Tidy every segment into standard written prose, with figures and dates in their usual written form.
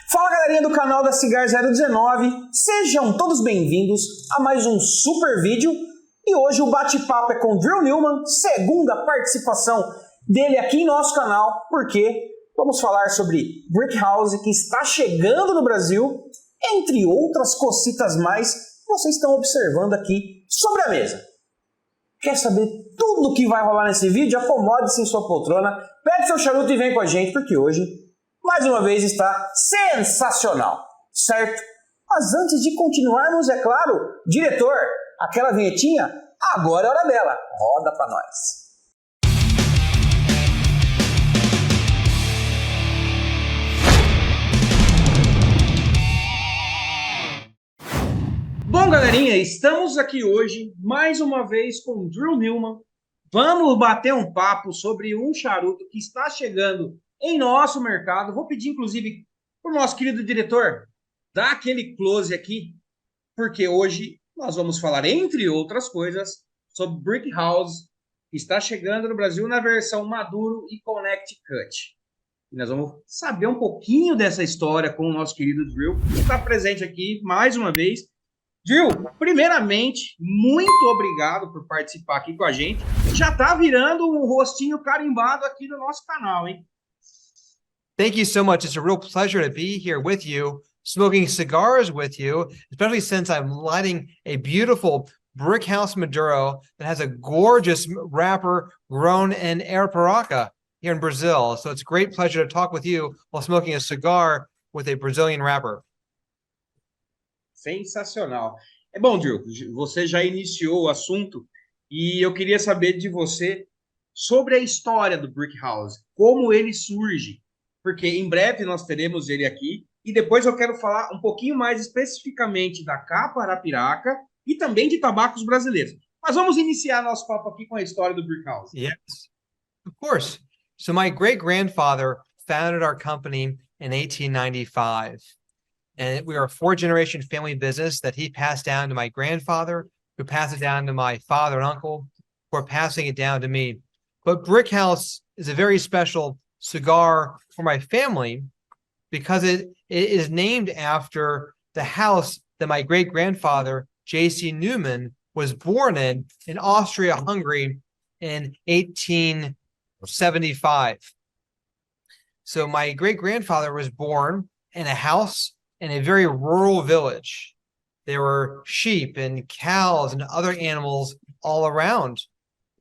Fala galerinha do canal da Siga 019, sejam todos bem-vindos a mais um super vídeo e hoje o bate-papo é com Drew Newman, segunda participação dele aqui em nosso canal, porque vamos falar sobre Brick House que está chegando no Brasil, entre outras cocitas mais que vocês estão observando aqui sobre a mesa. Quer saber tudo o que vai rolar nesse vídeo? Acomode-se em sua poltrona, pegue seu charuto e vem com a gente, porque hoje mais uma vez está sensacional, certo? Mas antes de continuarmos, é claro, diretor, aquela vinhetinha, agora é hora dela. Roda pra nós. Bom, galerinha, estamos aqui hoje, mais uma vez, com Drew Newman. Vamos bater um papo sobre um charuto que está chegando em nosso mercado. Vou pedir, inclusive, para o nosso querido diretor dar aquele close aqui, porque hoje nós vamos falar, entre outras coisas, sobre Brick House, que está chegando no Brasil na versão Maduro e Connect Cut. E nós vamos saber um pouquinho dessa história com o nosso querido Drew, que está presente aqui mais uma vez. Drew, primeiramente, muito obrigado por participar aqui com a gente. Já está virando um rostinho carimbado aqui no nosso canal, hein? Thank you so much. It's a real pleasure to be here with you, smoking cigars with you, especially since I'm lighting a beautiful Brick House Maduro that has a gorgeous wrapper grown in Arapiraca here in Brazil. So it's a great pleasure to talk with you while smoking a cigar with a Brazilian wrapper. Sensacional. É bom, Drew, você já iniciou o assunto e eu queria saber de você sobre a história do Brick House, como ele surge, porque em breve nós teremos ele aqui, e depois eu quero falar um pouquinho mais especificamente da capa arapiraca e também de tabacos brasileiros. Mas vamos iniciar nosso papo aqui com a história do Brick House. Yes, of course. So my great-grandfather founded our company in 1895, and we are a four-generation family business that he passed down to my grandfather, who passed it down to my father and uncle, who are passing it down to me. But Brick House is a very special cigar for my family because it is named after the house that my great-grandfather, J.C. Newman, was born in Austria-Hungary in 1875. So my great-grandfather was born in a house in a very rural village. There were sheep and cows and other animals all around.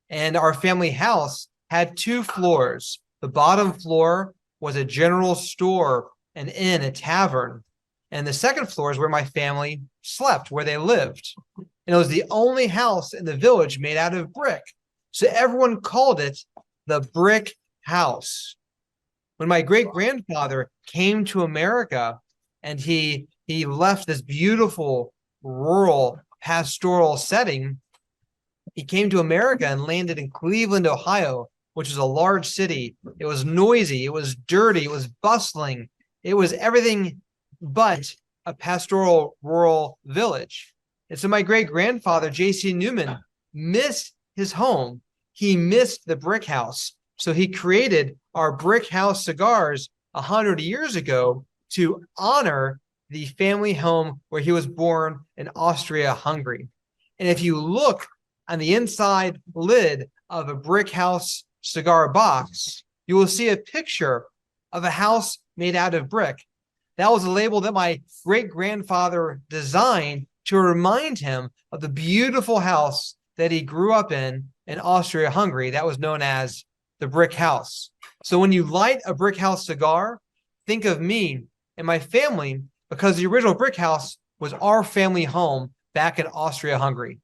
And our family house had two floors. The bottom floor was a general store, an inn, a tavern. And the second floor is where my family slept, where they lived. And it was the only house in the village made out of brick. So everyone called it the Brick House. When my great-grandfather came to America and he left this beautiful rural pastoral setting, he came to America and landed in Cleveland, Ohio, which is a large city. It was noisy, it was dirty, it was bustling. It was everything but a pastoral rural village. And so my great-grandfather, J.C. Newman, missed his home. He missed the brick house. So he created our Brick House cigars 100 years ago to honor the family home where he was born in Austria-Hungary. And if you look on the inside lid of a Brick House cigar box, you will see a picture of a house made out of brick. That was a label that my great-grandfather designed to remind him of the beautiful house that he grew up in Austria-Hungary. That was known as the Brick House. So when you light a Brick House cigar, think of me and my family, because the original Brick House was our family home back in Austria-Hungary.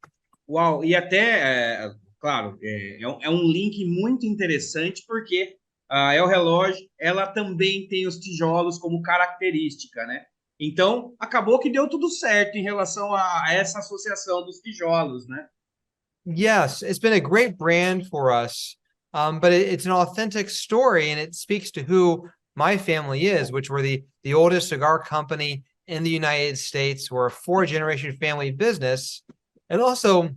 Uau, e até, claro, é um link muito interessante, porque a El Relógio, ela também tem os tijolos como característica, né? Então, acabou que deu tudo certo em relação a essa associação dos tijolos, né? Yes, it's been a great brand for us, but it's an authentic story, and it speaks to who my family is, which we're the oldest cigar company in the United States. We're a four-generation family business. And also,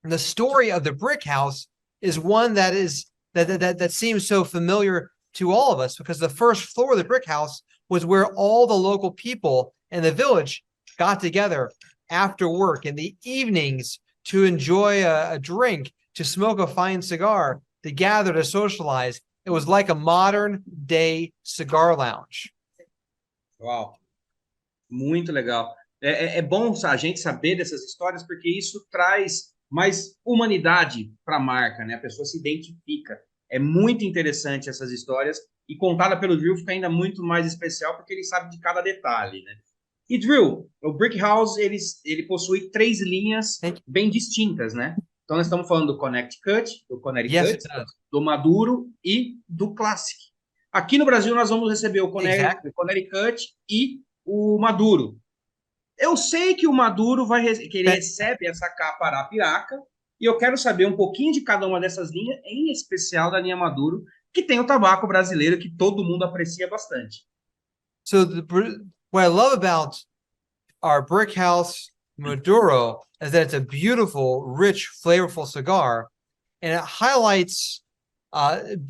the story of the Brick House is one that seems so familiar to all of us, because the first floor of the Brick House was where all the local people in the village got together after work in the evenings to enjoy a drink, to smoke a fine cigar, to gather, to socialize. It was like a modern day cigar lounge. Uau, muito legal. É bom a gente saber dessas histórias, porque isso traz mais humanidade para a marca, né? A pessoa se identifica. É muito interessante essas histórias, e contada pelo Drew fica ainda muito mais especial, porque ele sabe de cada detalhe, né? E Drew, o Brick House, ele possui 3 linhas bem distintas, né? Então nós estamos falando do Connecticut, do Connecticut, do Maduro e do Classic. Aqui no Brasil nós vamos receber o Connecticut e o Maduro. Eu sei que o Maduro que ele recebe essa capa arapiraca, e eu quero saber um pouquinho de cada uma dessas linhas, em especial da linha Maduro, que tem o tabaco brasileiro que todo mundo aprecia bastante. So what I love about our Brick House Maduro is that it's a beautiful, rich, flavorful cigar, and it highlights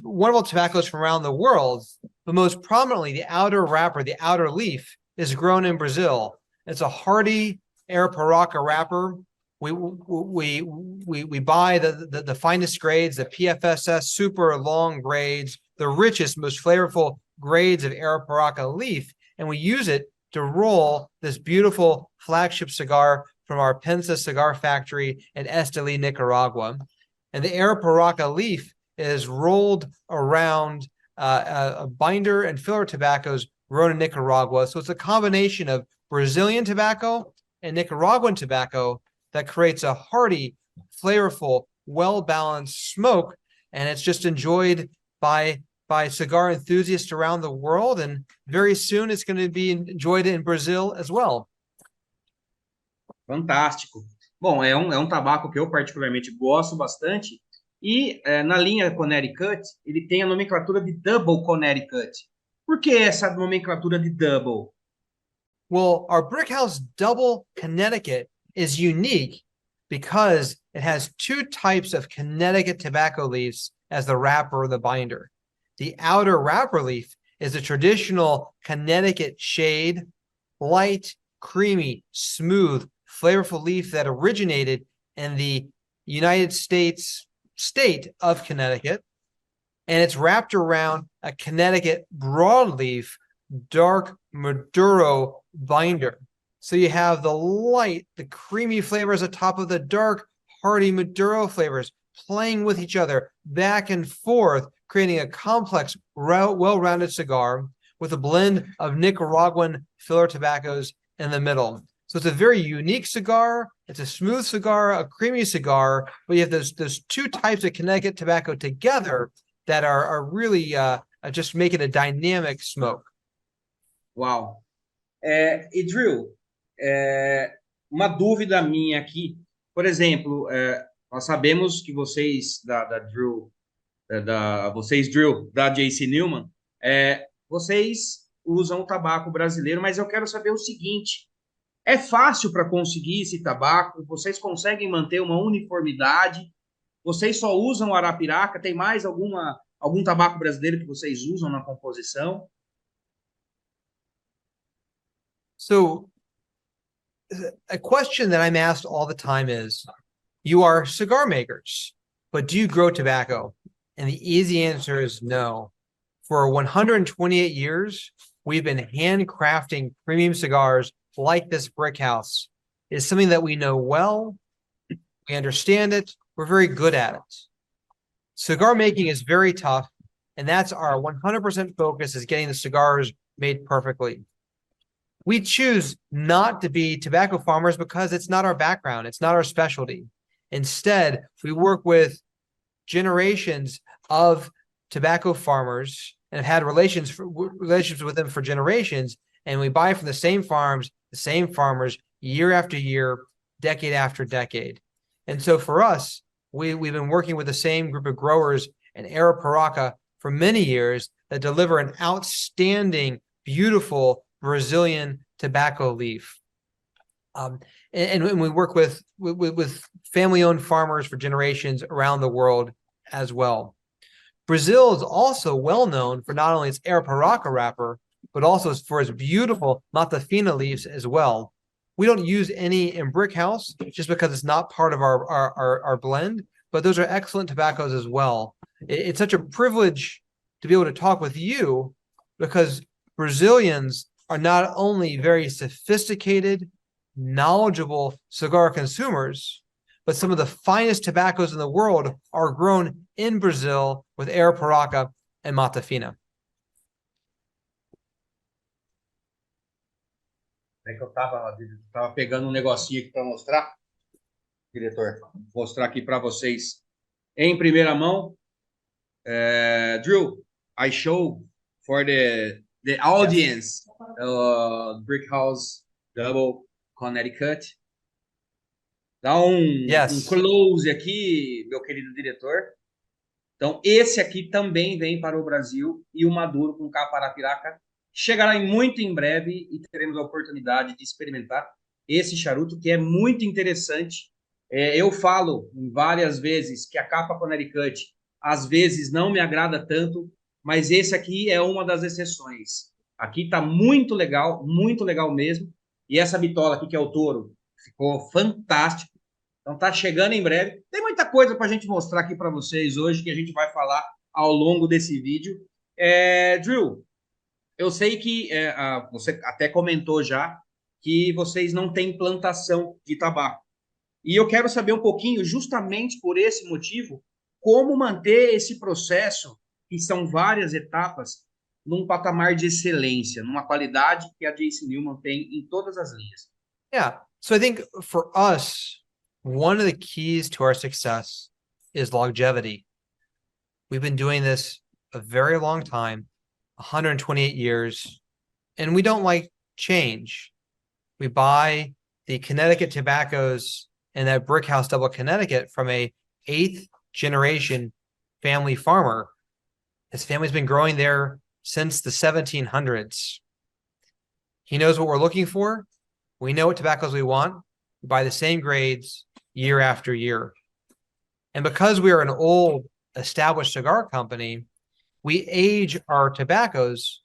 wonderful tobaccos from around the world, but most prominently, the outer wrapper, the outer leaf, is grown in Brazil. It's a hardy Arapiraca wrapper. We buy the finest grades, the PFSS super long grades, the richest, most flavorful grades of Arapiraca leaf, and we use it to roll this beautiful flagship cigar from our Pensa cigar factory in Esteli, Nicaragua. And the Arapiraca leaf is rolled around a binder and filler tobaccos grown in Nicaragua. So it's a combination of Brazilian tobacco and Nicaraguan tobacco that creates a hearty, flavorful, well-balanced smoke. And it's just enjoyed by cigar enthusiasts around the world. And very soon it's going to be enjoyed in Brazil as well. Fantástico. Bom, é um tabaco que eu particularmente gosto bastante. E na linha Connecticut, ele tem a nomenclatura de Double Connecticut. Por que essa nomenclatura de Double? Well, our Brickhouse Double Connecticut is unique because it has 2 types of Connecticut tobacco leaves as the wrapper or the binder. The outer wrapper leaf is a traditional Connecticut shade, light, creamy, smooth, flavorful leaf that originated in the United States state of Connecticut, and it's wrapped around a Connecticut broadleaf dark Maduro binder. So you have the light, the creamy flavors atop of the dark, hearty Maduro flavors playing with each other back and forth, creating a complex, well-rounded cigar with a blend of Nicaraguan filler tobaccos in the middle. So it's a very unique cigar. It's a smooth cigar, a creamy cigar, but you have those 2 types of Connecticut tobacco together that are really just making a dynamic smoke. Uau! E Drew, uma dúvida minha aqui. Por exemplo, nós sabemos que vocês Drew, da JC Newman, vocês usam o tabaco brasileiro, mas eu quero saber o seguinte: é fácil para conseguir esse tabaco? Vocês conseguem manter uma uniformidade? Vocês só usam arapiraca? Tem mais algum tabaco brasileiro que vocês usam na composição? So a question that I'm asked all the time is, you are cigar makers, but do you grow tobacco? And the easy answer is no. For 128 years, we've been handcrafting premium cigars like this Brick House. It's something that we know well, we understand it, we're very good at it. Cigar making is very tough, and that's our 100% focus, is getting the cigars made perfectly. We choose not to be tobacco farmers because it's not our background, it's not our specialty. Instead, we work with generations of tobacco farmers and have had relationships with them for generations, and we buy from the same farms, the same farmers, year after year, decade after decade. And so for us, we've been working with the same group of growers in Arapiraca for many years that deliver an outstanding, beautiful Brazilian tobacco leaf. And we work with family-owned farmers for generations around the world as well. Brazil is also well known for not only its Arapiraca wrapper, but also for its beautiful Matafina leaves as well. We don't use any in Brick House just because it's not part of our blend, but those are excellent tobaccos as well. It's such a privilege to be able to talk with you because Brazilians are not only very sophisticated, knowledgeable cigar consumers, but some of the finest tobaccos in the world are grown in Brazil with Arapiraca and Matafina. É que eu tava pegando um negocinho aqui para mostrar, diretor. Vou mostrar aqui para vocês em primeira mão. Drew, I show for the audience Brick House Double Connecticut. Dá um close aqui, meu querido diretor. Então, esse aqui também vem para o Brasil e o Maduro com capa Arapiraca chegará muito em breve e teremos a oportunidade de experimentar esse charuto, que é muito interessante. Eu falo várias vezes que a capa Connecticut às vezes não me agrada tanto, mas esse aqui é uma das exceções. Aqui está muito legal mesmo. E essa bitola aqui, que é o touro, ficou fantástico. Então tá chegando em breve. Tem muita coisa para a gente mostrar aqui para vocês hoje, que a gente vai falar ao longo desse vídeo. Drew, eu sei que você até comentou já que vocês não têm plantação de tabaco. E eu quero saber um pouquinho, justamente por esse motivo, como manter esse processo, que são várias etapas, num patamar de excelência, numa qualidade que a Deixe Newman tem em todas as linhas. Yeah. So I think for us, one of the keys to our success is longevity. We've been doing this a very long time, 128 years, and we don't like change. We buy the Connecticut tobaccos and that Brick House Double Connecticut from a 8th generation family farmer. His family's been growing there since the 1700s. He knows what we're looking for. We know what tobaccos we want. We buy the same grades year after year. And because we are an old established cigar company, we age our tobaccos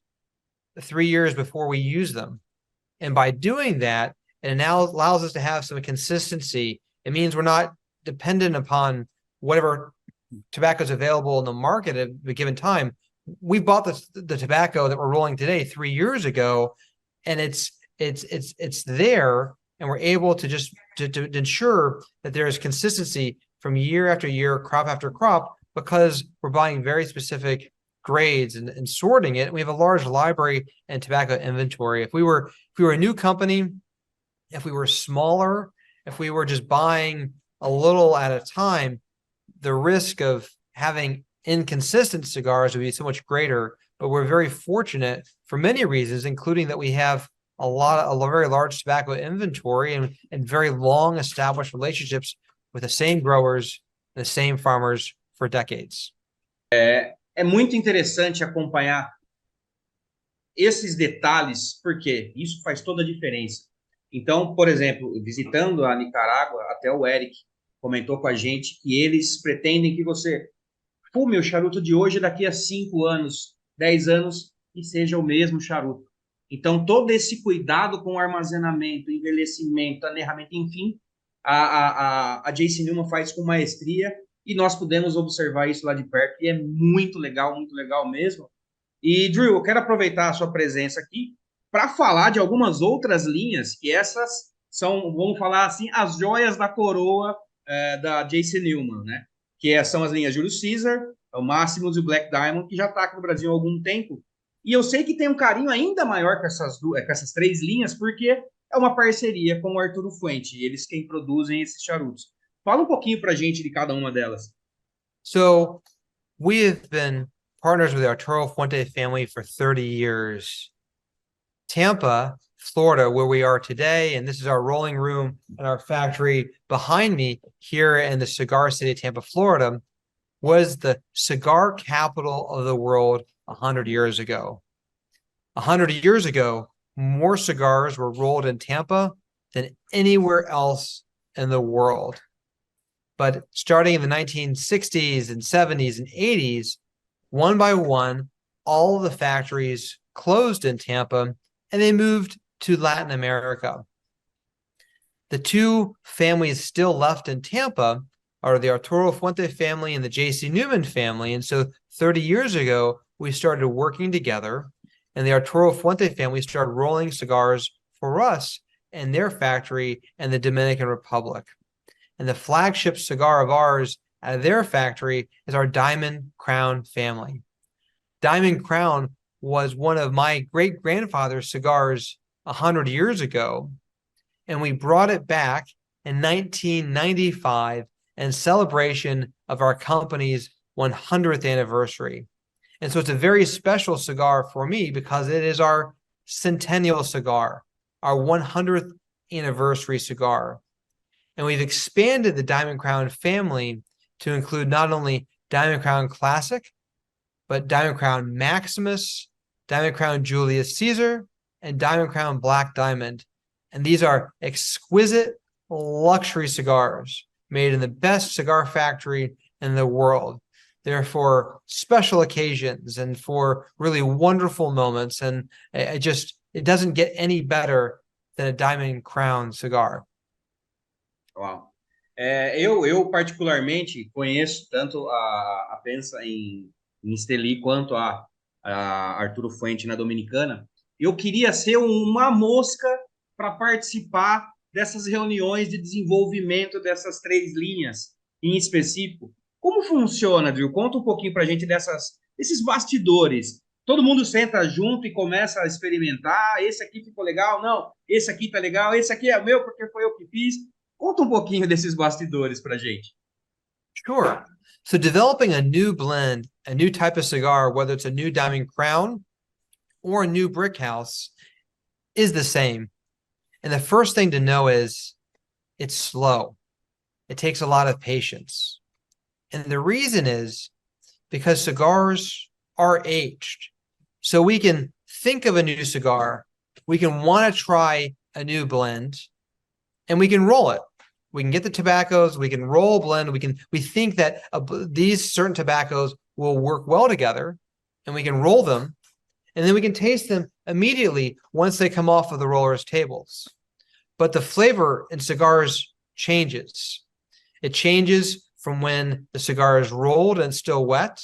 3 years before we use them. And by doing that, it now allows us to have some consistency. It means we're not dependent upon whatever tobacco is available in the market at a given time. We bought the tobacco that we're rolling today 3 years ago, and it's there, and we're able to just to ensure that there is consistency from year after year, crop after crop, because we're buying very specific grades and sorting it. We have a large library and tobacco inventory. If we were a new company, if we were smaller, if we were just buying a little at a time, the risk of having inconsistent cigars would be so much greater. But we're very fortunate for many reasons, including that we have a very large tobacco inventory and very long established relationships with the same growers, the same farmers for decades. É muito interessante acompanhar esses detalhes, porque isso faz toda a diferença. Então, por exemplo, visitando a Nicarágua, até o Eric comentou com a gente que eles pretendem que você fume o charuto de hoje daqui a 5 anos, 10 anos, e seja o mesmo charuto. Então, todo esse cuidado com o armazenamento, envelhecimento, anerramento, enfim, a Deixe Newman faz com maestria, e nós pudemos observar isso lá de perto, e é muito legal mesmo. E, Drew, eu quero aproveitar a sua presença aqui para falar de algumas outras linhas, que essas são, vamos falar assim, as joias da coroa da Deixe Newman, né? Que são as linhas Julius Caesar, o Maximus e o Black Diamond, que já está aqui no Brasil há algum tempo. E eu sei que tem um carinho ainda maior com essas 3 linhas, porque é uma parceria com o Arturo Fuente, eles quem produzem esses charutos. Fala um pouquinho para a gente de cada uma delas. So we have been partners with the Arturo Fuente family for 30 years. Tampa, Florida, where we are today, and this is our rolling room and our factory behind me here in the cigar city of Tampa, Florida, was the cigar capital of the world 100 years ago. 100 years ago, more cigars were rolled in Tampa than anywhere else in the world. But starting in the 1960s and 70s and 80s, one by one, all of the factories closed in Tampa, and they moved to Latin America. The two families still left in Tampa are the Arturo Fuente family and the J.C. Newman family. And so 30 years ago, we started working together, and the Arturo Fuente family started rolling cigars for us in their factory in the Dominican Republic. And the flagship cigar of ours out of their factory is our Diamond Crown family. Diamond Crown was one of my great-grandfather's cigars 100 years ago, and we brought it back in 1995 in celebration of our company's 100th anniversary. And so it's a very special cigar for me because it is our centennial cigar, our 100th anniversary cigar. And we've expanded the Diamond Crown family to include not only Diamond Crown Classic, but Diamond Crown Maximus, Diamond Crown Julius Caesar, and Diamond Crown Black Diamond. And these are exquisite luxury cigars made in the best cigar factory in the world. They're for special occasions and for really wonderful moments. And it doesn't get any better than a Diamond Crown cigar. Uau. Eu particularmente conheço tanto a pensa em Esteli quanto a Arturo Fuente na Dominicana. Eu queria ser uma mosca para participar dessas reuniões de desenvolvimento dessas três linhas em específico. Como funciona, Drew? Conta um pouquinho para a gente desses bastidores. Todo mundo senta junto e começa a experimentar. Esse aqui ficou legal? Não. Esse aqui tá legal. Esse aqui é o meu porque foi eu que fiz. Conta um pouquinho desses bastidores para a gente. Sure. So developing a new blend, a new type of cigar, whether it's a new Diamond Crown or a new brick house, is the same. And the first thing to know is it's slow. It takes a lot of patience. And the reason is because cigars are aged. So we can think of a new cigar, we can want to try a new blend, and we can roll it. We can get the tobaccos, we can roll a blend, we think that these certain tobaccos will work well together, and we can roll them, and then we can taste them immediately once they come off of the roller's tables. But the flavor in cigars changes. It changes from when the cigar is rolled and still wet,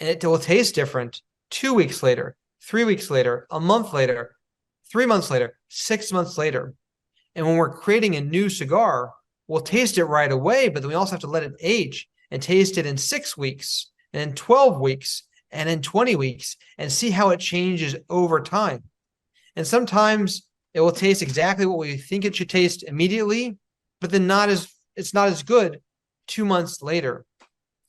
and it will taste different 2 weeks later, 3 weeks later, a month later, 3 months later, 6 months later. And when we're creating a new cigar, we'll taste it right away, but then we also have to let it age and taste it in 6 weeks, and in 12 weeks, and in 20 weeks, and see how it changes over time. And sometimes it will taste exactly what we think it should taste immediately, but then it's not as good 2 months later.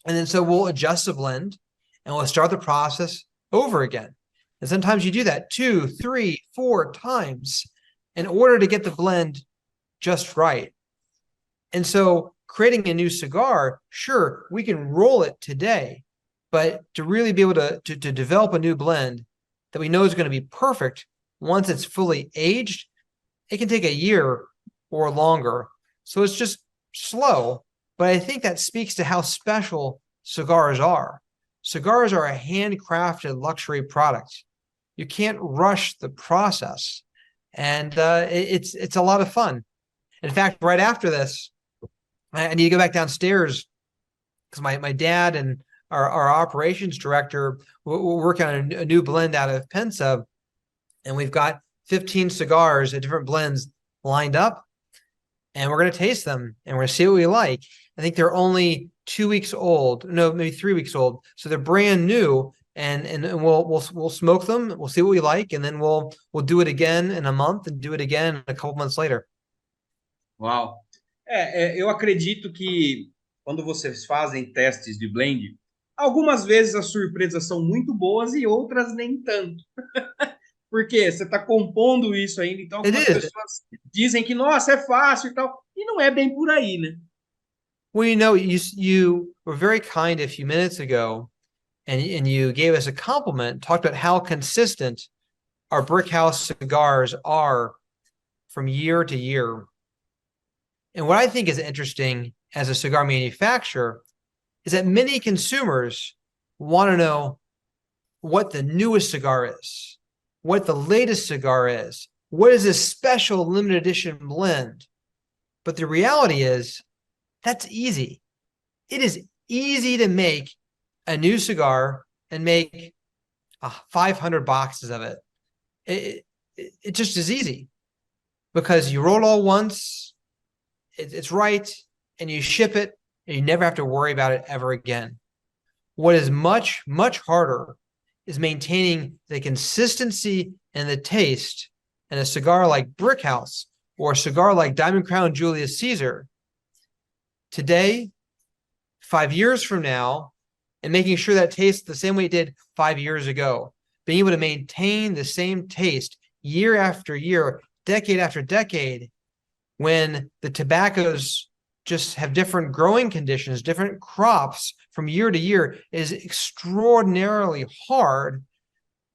And then so we'll adjust the blend, and we'll start the process over again. And sometimes you do that 2, 3, 4 times in order to get the blend just right. And so creating a new cigar, sure, we can roll it today, but to really be able to develop a new blend that we know is going to be perfect once it's fully aged, it can take a year or longer. So it's just slow, but I think that speaks to how special cigars are. Cigars are a handcrafted luxury product. You can't rush the process. And it's a lot of fun. In fact, right after this, I need to go back downstairs because my dad and our operations director we're working on a new blend out of Pensa, and we've got 15 cigars at different blends lined up, and we're going to taste them and we're going to see what we like. I think they're only 2 weeks old, no, maybe 3 weeks old, so they're brand new. And we'll smoke them. We'll see what we like, and then we'll do it again in a month, and do it again a couple months later. Uau! Eu acredito que quando vocês fazem testes de blend, algumas vezes as surpresas são muito boas e outras nem tanto. Porque você está compondo isso ainda, então algumas pessoas dizem que, nossa, é fácil e tal, e não é bem por aí, né? Well, you were very kind a few minutes ago. And you gave us a compliment, talked about how consistent our brick house cigars are from year to year. And what I think is interesting as a cigar manufacturer is that many consumers want to know what the newest cigar is. what the latest cigar is. What is this special limited edition blend? But the reality is, that's easy. It is easy to make a new cigar and make 500 boxes of it. It just is easy because you roll it all once, it's right, and you ship it, and you never have to worry about it ever again. What is much, much harder is maintaining the consistency and the taste in a cigar like Brickhouse or a cigar like Diamond Crown Julius Caesar. Today, 5 years from now, and making sure that tastes the same way it did 5 years ago, being able to maintain the same taste year after year, decade after decade, when the tobaccos just have different growing conditions, different crops from year to year, is extraordinarily hard.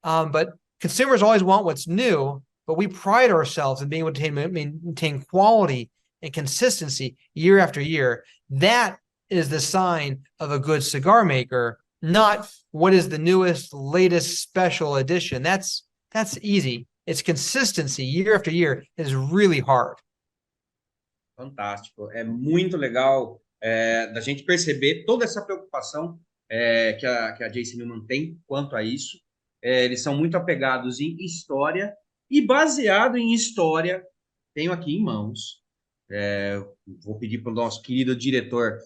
But consumers always want what's new, but we pride ourselves in being able to maintain quality and consistency year after year. That is the sign of a good cigar maker, not what is the newest, latest special edition. That's easy. It's consistency year after year is really hard. Fantástico. É muito legal da gente perceber toda essa preocupação que a J.C. Newman tem quanto a isso. Eles são muito apegados em história e baseado em história, tenho aqui em mãos. Vou pedir para o nosso querido diretor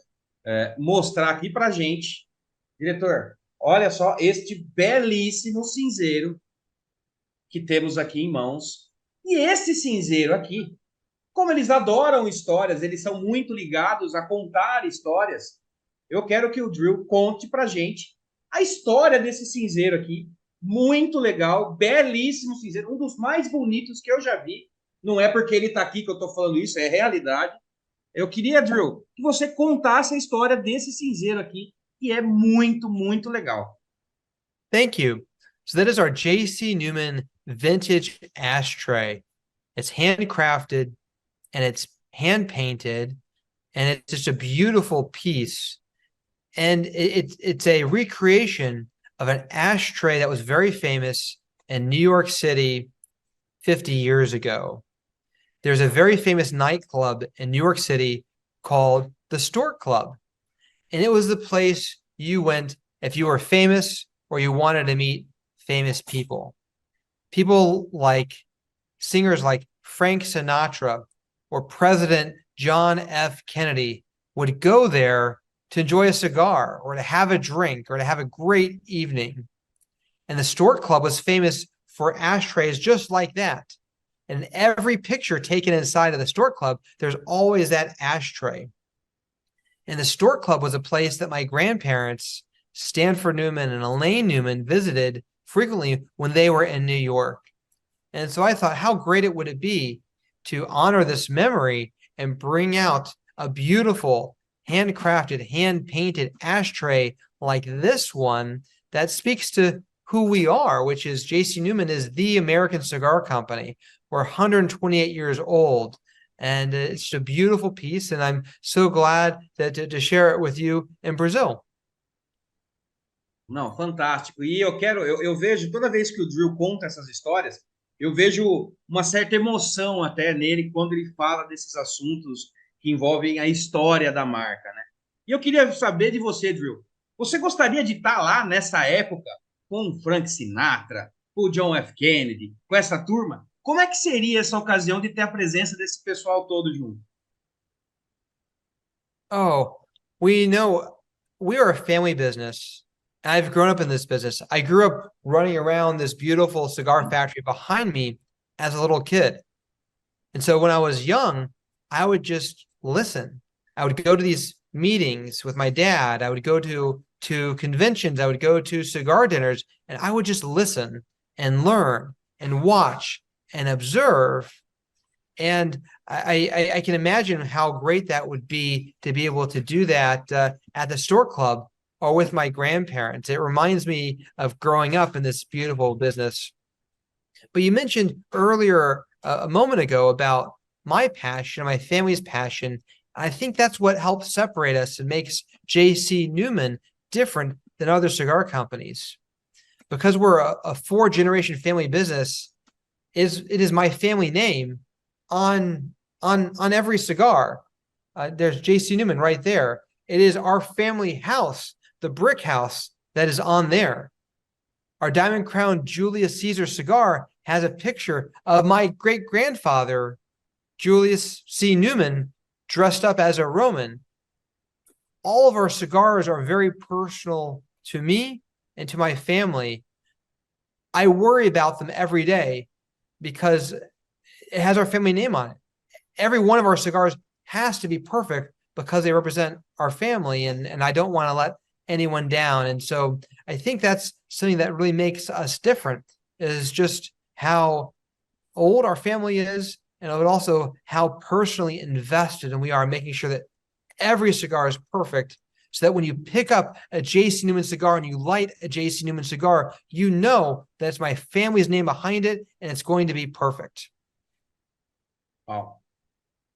mostrar aqui para a gente. Diretor, olha só este belíssimo cinzeiro que temos aqui em mãos. E esse cinzeiro aqui, como eles adoram histórias, eles são muito ligados a contar histórias, eu quero que o Drew conte pra gente a história desse cinzeiro aqui. Muito legal, belíssimo cinzeiro, um dos mais bonitos que eu já vi. Não é porque ele tá aqui que eu tô falando isso, é realidade. Eu queria, Drew, que você contasse a história desse cinzeiro aqui, que é muito, muito legal. Thank you. So that is our J.C. Newman vintage ashtray. It's handcrafted and it's hand painted, and it's just a beautiful piece. And it's a recreation of an ashtray that was very famous in New York City 50 years ago. There's a very famous nightclub in New York City called the Stork Club. And it was the place you went if you were famous or you wanted to meet famous people. People like singers like Frank Sinatra or President John F. Kennedy would go there to enjoy a cigar or to have a drink or to have a great evening. And the Stork Club was famous for ashtrays just like that. And in every picture taken inside of the Stork Club, there's always that ashtray. And the Stork Club was a place that my grandparents, Stanford Newman and Elaine Newman, visited frequently when they were in New York. And so I thought, how great it would it be to honor this memory and bring out a beautiful, handcrafted, hand-painted ashtray like this one that speaks to who we are, which is J.C. Newman is the American cigar company. We're 128 years old, and it's just a beautiful piece, and I'm so glad that to share it with you in Brazil. Não, fantástico. E eu vejo, toda vez que o Drew conta essas histórias, eu vejo uma certa emoção até nele quando ele fala desses assuntos que envolvem a história da marca, né? E eu queria saber de você, Drew. Você gostaria de estar lá nessa época com o Frank Sinatra, com o John F. Kennedy, com essa turma? Como é que seria essa ocasião de ter a presença desse pessoal todo junto? Oh, we know we are a family business. I've grown up in this business. I grew up running around this beautiful cigar factory behind me as a little kid. And so when I was young, I would just listen. I would go to these meetings with my dad. I would go to conventions. I would go to cigar dinners, and I would just listen and learn and watch and observe. And I can imagine how great that would be to be able to do that at the Stork Club or with my grandparents. It reminds me of growing up in this beautiful business. But you mentioned earlier a moment ago about my passion, my family's passion. I think that's what helps separate us and makes J.C. Newman different than other cigar companies. because we're a 4-generation family business, it is my family name on every cigar. There's J.C. Newman right there. It is our family house, the brick house, that is on there. Our Diamond Crown Julius Caesar cigar has a picture of my great-grandfather, Julius C. Newman, dressed up as a Roman. All of our cigars are very personal to me and to my family. I worry about them every day because it has our family name on it. Every one of our cigars has to be perfect because they represent our family, and I don't want to let anyone down. And so I think that's something that really makes us different, is just how old our family is, and also how personally invested we are in making sure that every cigar is perfect, so that when you pick up a J.C. Newman cigar and you light a J.C. Newman cigar, you know that it's my family's name behind it and it's going to be perfect. Wow.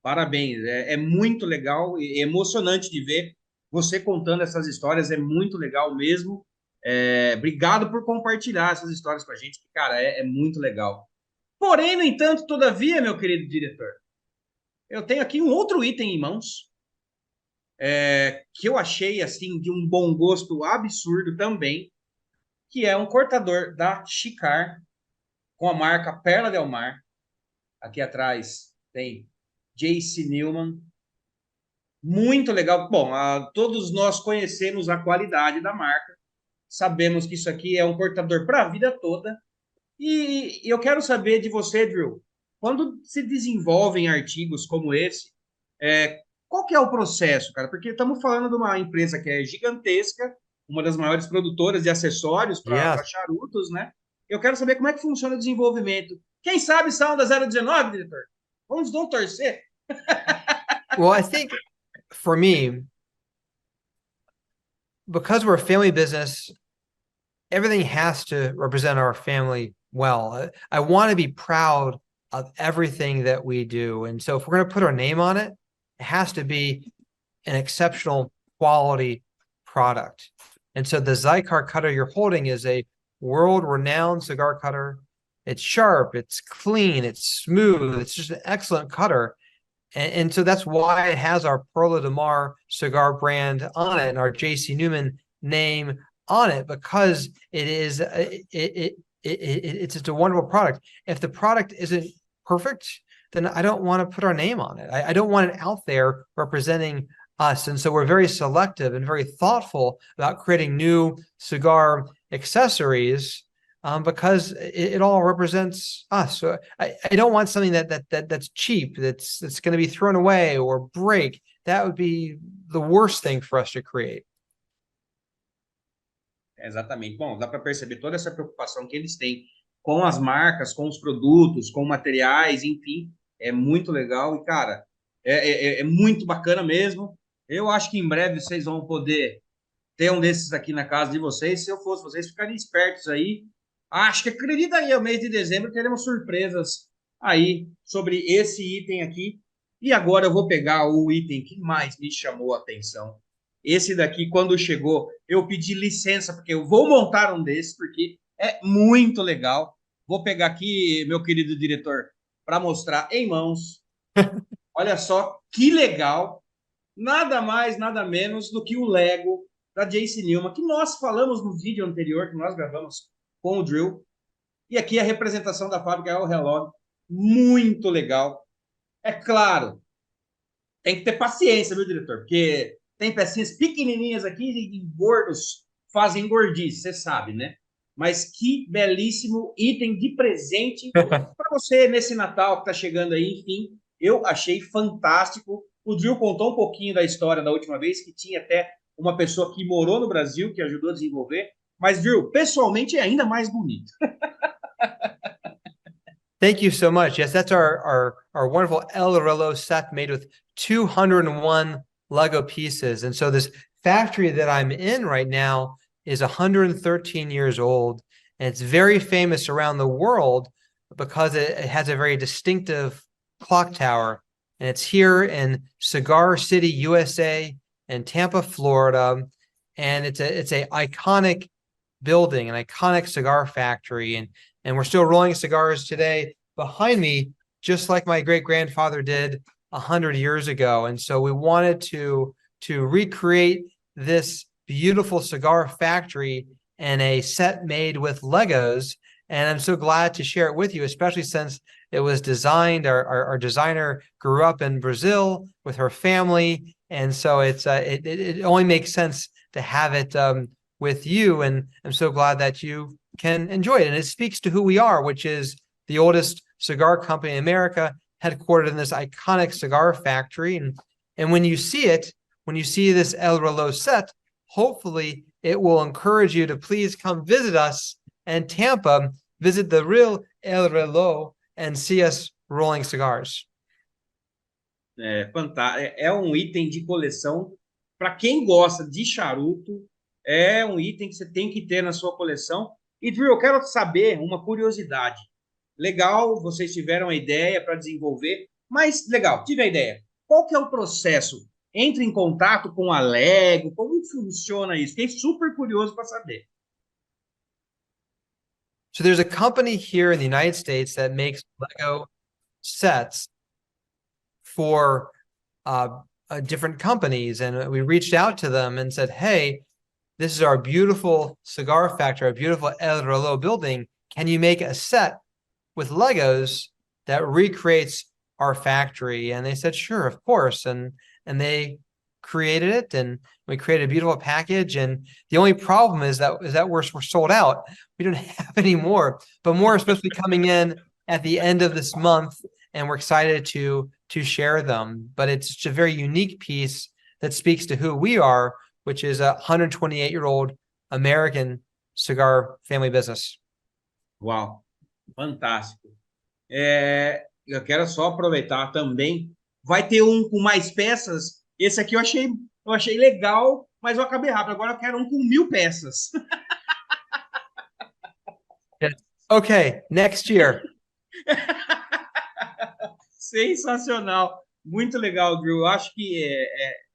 Parabéns, é muito legal e emocionante de ver você contando essas histórias, é muito legal mesmo. Obrigado por compartilhar essas histórias com a gente, que, cara, é muito legal. Porém, no entanto, todavia, meu querido diretor, eu tenho aqui um outro item em mãos, que eu achei, assim, de um bom gosto absurdo também, que é um cortador da Chicar, com a marca Perla del Mar. Aqui atrás tem J.C. Newman. Muito legal. Bom, todos nós conhecemos a qualidade da marca. Sabemos que isso aqui é um cortador para a vida toda. E eu quero saber de você, Drew, quando se desenvolvem artigos como esse, qual que é o processo, cara? Porque estamos falando de uma empresa que é gigantesca, uma das maiores produtoras de acessórios para charutos, né? Eu quero saber como é que funciona o desenvolvimento. Quem sabe são da 019, diretor? Vamos torcer. Well, I think for me, because we're a family business, everything has to represent our family well. I want to be proud of everything that we do. And so if we're going to put our name on it, it has to be an exceptional quality product. And so the Zycar cutter you're holding is a world-renowned cigar cutter. It's sharp, it's clean, it's smooth, it's just an excellent cutter. And so that's why it has our Perla del Mar cigar brand on it and our J.C. Newman name on it, because it's just a wonderful product. If the product isn't perfect, then I don't want to put our name on it. I don't want it out there representing us. And so we're very selective and very thoughtful about creating new cigar accessories, because it all represents us. So I don't want something that's cheap, that's going to be thrown away or break. That would be the worst thing for us to create. Exatamente. Bom, dá para perceber toda essa preocupação que eles têm com as marcas, com os produtos, com materiais, enfim, é muito legal e, cara, é muito bacana mesmo. Eu acho que em breve vocês vão poder ter um desses aqui na casa de vocês. Se eu fosse vocês, ficariam espertos aí. Acho que, acredita aí, o mês de dezembro teremos surpresas aí sobre esse item aqui. E agora eu vou pegar o item que mais me chamou a atenção. Esse daqui, quando chegou, eu pedi licença, porque eu vou montar um desses, porque é muito legal. Vou pegar aqui, meu querido diretor, para mostrar em mãos. Olha só que legal. Nada mais, nada menos do que o Lego da J.C. Newman, que nós falamos no vídeo anterior, que nós gravamos com o Drew. E aqui a representação da fábrica é o relógio. Muito legal. É claro, tem que ter paciência, viu, diretor? Porque tem pecinhas pequenininhas aqui e gordos fazem gordice, você sabe, né? Mas que belíssimo item de presente para você nesse Natal que está chegando aí. Enfim, eu achei fantástico. O Drew contou um pouquinho da história da última vez, que tinha até uma pessoa que morou no Brasil, que ajudou a desenvolver. Mas, Drew, pessoalmente é ainda mais bonito. Thank you so much. Yes, that's our wonderful El Reloj set made with 201 Lego pieces. And so this factory that I'm in right now is 113 years old. And it's very famous around the world because it has a very distinctive clock tower. And it's here in Cigar City, USA, and Tampa, Florida. And it's a iconic building, an iconic cigar factory, and we're still rolling cigars today behind me, just like my great-grandfather did 100 years ago. And so we wanted to recreate this beautiful cigar factory in a set made with Legos. And I'm so glad to share it with you, especially since it was designed, our designer grew up in Brazil with her family. And so it only makes sense to have it with you. And I'm so glad that you can enjoy it. And it speaks to who we are, which is the oldest cigar company in America, headquartered in this iconic cigar factory. And when you see it, when you see this El Reloj set, hopefully it will encourage you to please come visit us in Tampa, visit the real El Reloj, and see us rolling cigars. É fantástico. É um item de coleção. Para quem gosta de charuto, é um item que você tem que ter na sua coleção. E, Drew, eu quero saber uma curiosidade. Legal, vocês tiveram a ideia para desenvolver, mas legal, tive a ideia. Qual que é o processo? Entre em contato com a Lego, como funciona isso? Fiquei super curioso para saber. So there's a company here in the United States that makes Lego sets for different companies. And we reached out to them and said, hey, this is our beautiful cigar factory, our beautiful El Reloj building. Can you make a set with Legos that recreates our factory? And they said, sure, of course. And they created it, and we created a beautiful package. And the only problem is that we're sold out. We don't have any more, but more are supposed to be coming in at the end of this month, and we're excited to share them. But it's just a very unique piece that speaks to who we are, which is a 128-year-old American cigar family business. Uau, fantástico. Eu quero só aproveitar também. Vai ter um com mais peças. Esse aqui eu achei legal, mas eu acabei rápido. Agora eu quero um com 1000 peças. Okay, next year. Sensacional. Muito legal, Drew. Eu acho que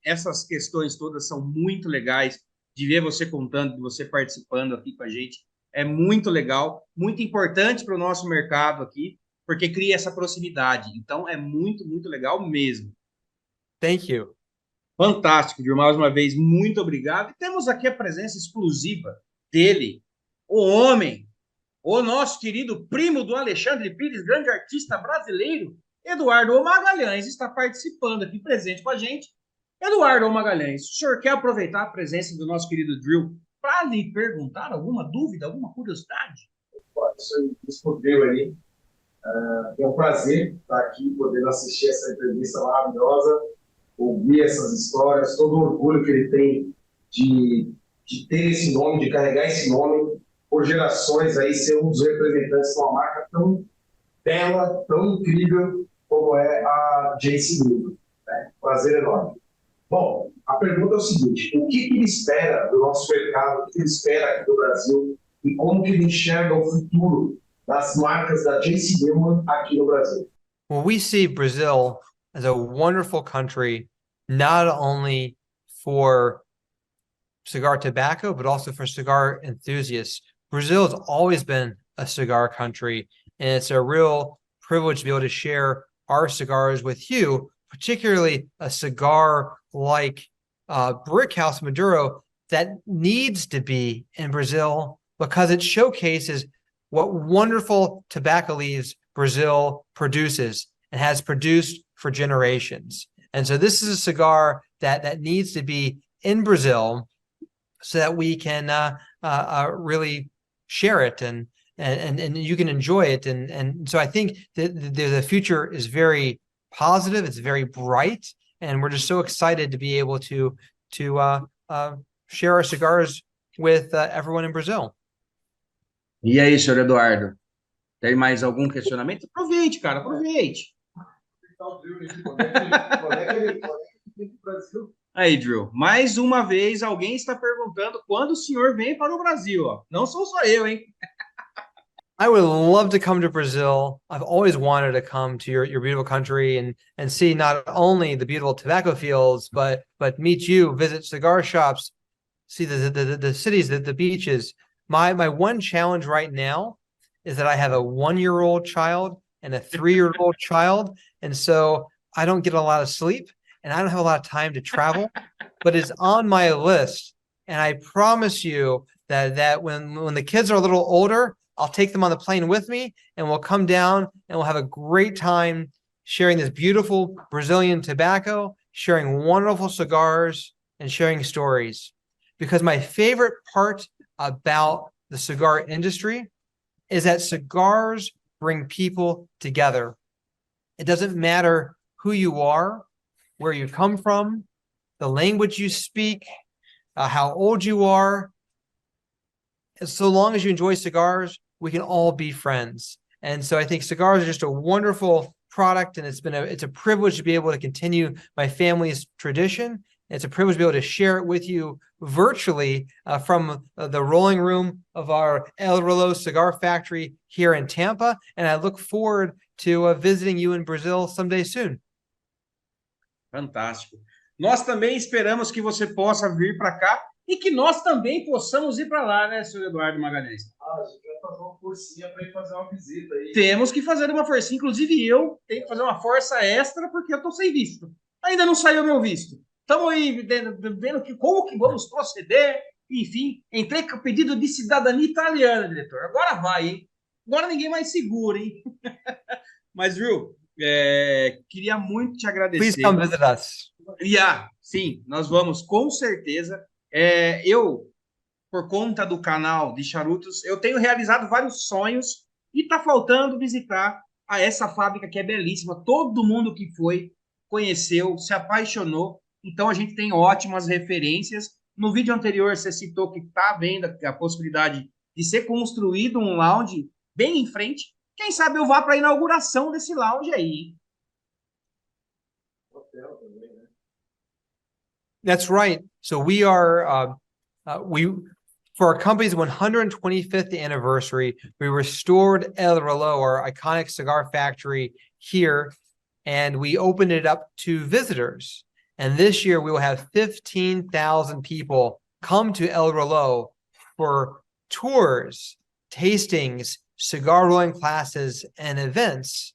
essas questões todas são muito legais. De ver você contando, de você participando aqui com a gente. É muito legal, muito importante para o nosso mercado aqui, porque cria essa proximidade. Então, é muito, muito legal mesmo. Thank you. Fantástico, Drew. Mais uma vez, muito obrigado. E temos aqui a presença exclusiva dele, o homem, o nosso querido primo do Alexandre Pires, grande artista brasileiro, Eduardo Magalhães, está participando aqui, presente com a gente. Eduardo Magalhães, o senhor quer aproveitar a presença do nosso querido Drew para lhe perguntar alguma dúvida, alguma curiosidade? O senhor respondeu aí. É um prazer estar aqui, podendo assistir essa entrevista maravilhosa, ouvir essas histórias, todo o orgulho que ele tem de ter esse nome, de carregar esse nome por gerações, aí ser um dos representantes de uma marca tão bela, tão incrível como é a Deixe, né? Prazer enorme. Bom, a pergunta é o seguinte: o que ele espera do nosso mercado, o que ele espera aqui do Brasil e como que ele enxerga o futuro das marcas da Drew Newman aqui no Brasil? Well, we see Brazil as a wonderful country, not only for cigar tobacco, but also for cigar enthusiasts. Brazil has always been a cigar country, and it's a real privilege to be able to share our cigars with you, particularly a cigar like Brickhouse Maduro that needs to be in Brazil because it showcases what wonderful tobacco leaves Brazil produces and has produced for generations. And so this is a cigar that needs to be in Brazil so that we can really share it and you can enjoy it. And so I think the future is very positive. It's very bright. And we're just so excited to be able to share our cigars with everyone in Brazil. E aí, senhor Eduardo? Tem mais algum questionamento? Aproveite, cara, aproveite. Aí, Drew, mais uma vez alguém está perguntando quando o senhor vem para o Brasil. Ó. Não sou só eu, hein? I would love to come to Brazil. I've always wanted to come to your beautiful country and see not only the beautiful tobacco fields, but meet you, visit cigar shops, see the cities, the beaches. My one challenge right now is that I have a 1-year-old child and a 3-year-old child. And so I don't get a lot of sleep and I don't have a lot of time to travel, but it's on my list. And I promise you that when the kids are a little older, I'll take them on the plane with me and we'll come down and we'll have a great time sharing this beautiful Brazilian tobacco, sharing wonderful cigars, and sharing stories. Because my favorite part about the cigar industry is that cigars bring people together. It doesn't matter who you are, where you come from, the language you speak, how old you are. So long as you enjoy cigars, we can all be friends. And so I think cigars are just a wonderful product, and it's a privilege to be able to continue my family's tradition. It's a privilege to be able to share it with you virtually from the rolling room of our El Reloj Cigar Factory here in Tampa. And I look forward to visiting you in Brazil someday soon. Fantástico. Nós também esperamos que você possa vir para cá e que nós também possamos ir para lá, né, senhor Eduardo Magalhães? A gente vai fazer uma forcinha para ir fazer uma visita aí. Temos que fazer uma forcinha. Inclusive, eu tenho que fazer uma força extra porque eu estou sem visto. Ainda não saiu meu visto. Estamos aí vendo como que vamos proceder. Enfim, entrei com o pedido de cidadania italiana, diretor. Agora vai, hein? Agora ninguém mais segura, hein? Mas, Drew, queria muito te agradecer. Please come visit us. Sim, nós vamos, com certeza. Eu, por conta do canal de Charutos, eu tenho realizado vários sonhos e está faltando visitar essa fábrica que é belíssima. Todo mundo que foi, conheceu, se apaixonou. Então, a gente tem ótimas referências. No vídeo anterior, você citou que está vendo a possibilidade de ser construído um lounge bem em frente. Quem sabe eu vá para a inauguração desse lounge aí. That's right. So we are, for our company's 125th anniversary, we restored El Reloj, our iconic cigar factory here, and we opened it up to visitors. And this year we will have 15,000 people come to El Reloj for tours, tastings, cigar rolling classes, and events.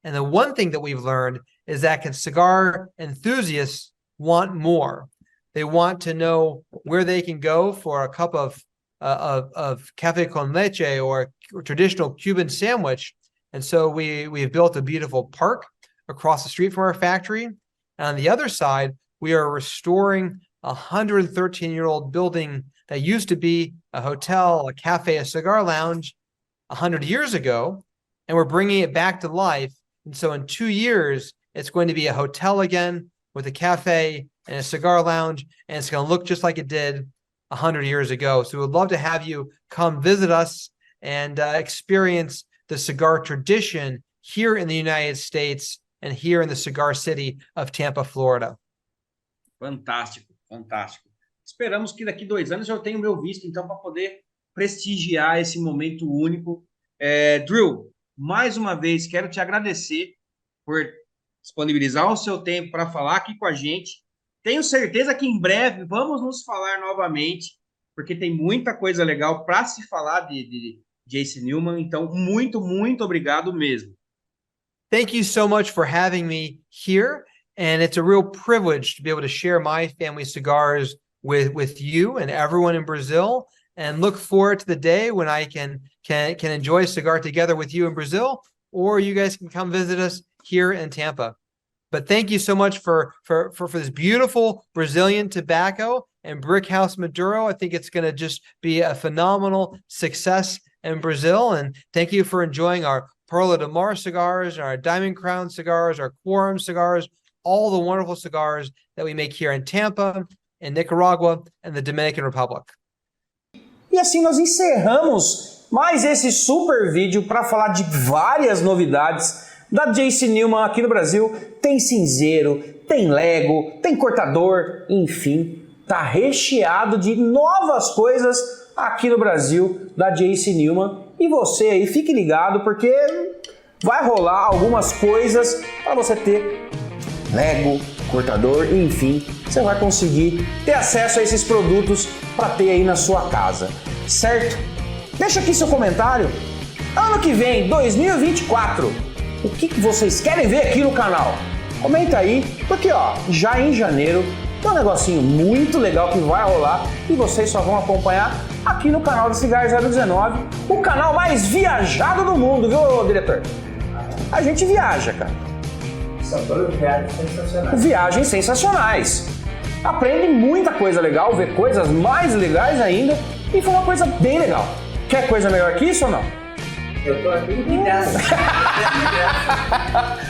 And the one thing that we've learned is that cigar enthusiasts want more. They want to know where they can go for a cup of café con leche or traditional Cuban sandwich. And so we've built a beautiful park across the street from our factory. And on the other side, we are restoring a 113-year-old building that used to be a hotel, a cafe, a cigar lounge 100 years ago, and we're bringing it back to life. And so in 2 years, it's going to be a hotel again with a cafe and a cigar lounge, and it's going to look just like it did 100 years ago. So we'd love to have you come visit us and experience the cigar tradition here in the United States and here in the cigar city of Tampa, Florida. Fantástico, fantástico. Esperamos que daqui 2 anos eu tenha o meu visto, então, para poder prestigiar esse momento único. Drew, mais uma vez, quero te agradecer por disponibilizar o seu tempo para falar aqui com a gente. Tenho certeza que em breve vamos nos falar novamente, porque tem muita coisa legal para se falar de Deixe Newman. Então, muito, muito obrigado mesmo. Thank you so much for having me here. And it's a real privilege to be able to share my family cigars with you and everyone in Brazil, and look forward to the day when I can enjoy a cigar together with you in Brazil, or you guys can come visit us here in Tampa. But thank you so much for this beautiful Brazilian tobacco and Brickhouse Maduro. I think it's going to just be a phenomenal success in Brazil. And thank you for enjoying our Perla de Mar cigars, our Diamond Crown cigars, our Quorum cigars, all the wonderful cigars that we make here in Tampa, in Nicaragua, and the Dominican Republic. E assim nós encerramos mais esse super vídeo para falar de várias novidades da Deixe Newman aqui no Brasil. Tem cinzeiro, tem Lego, tem cortador, enfim, tá recheado de novas coisas aqui no Brasil da Deixe Newman. E você aí, fique ligado, porque vai rolar algumas coisas para você ter Lego, cortador, enfim, você vai conseguir ter acesso a esses produtos para ter aí na sua casa, certo? Deixa aqui seu comentário. Ano que vem, 2024, o que vocês querem ver aqui no canal? Comenta aí, porque ó, já em janeiro tem um negocinho muito legal que vai rolar e vocês só vão acompanhar aqui no canal do Siga 019, o canal mais viajado do mundo, viu, diretor? A gente viaja, cara. São todas viagens sensacionais. Viagens sensacionais. Aprende muita coisa legal, vê coisas mais legais ainda e foi uma coisa bem legal. Quer coisa melhor que isso ou não? Eu tô aqui de graça.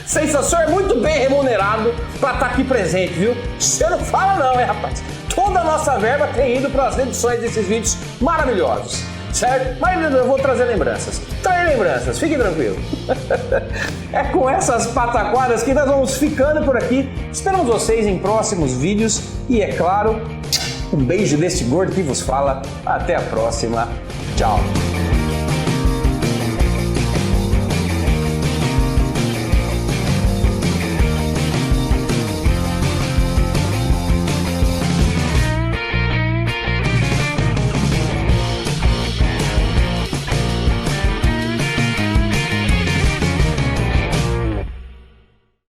Sensação é muito bem remunerado para estar aqui presente, viu? Você não fala não, hein, rapaz? Toda a nossa verba tem ido para as edições desses vídeos maravilhosos, certo? Mas eu vou trazer lembranças. Trazer lembranças, fique tranquilo. É com essas pataquadas que nós vamos ficando por aqui. Esperamos vocês em próximos vídeos e, é claro, um beijo deste gordo que vos fala. Até a próxima. Tchau.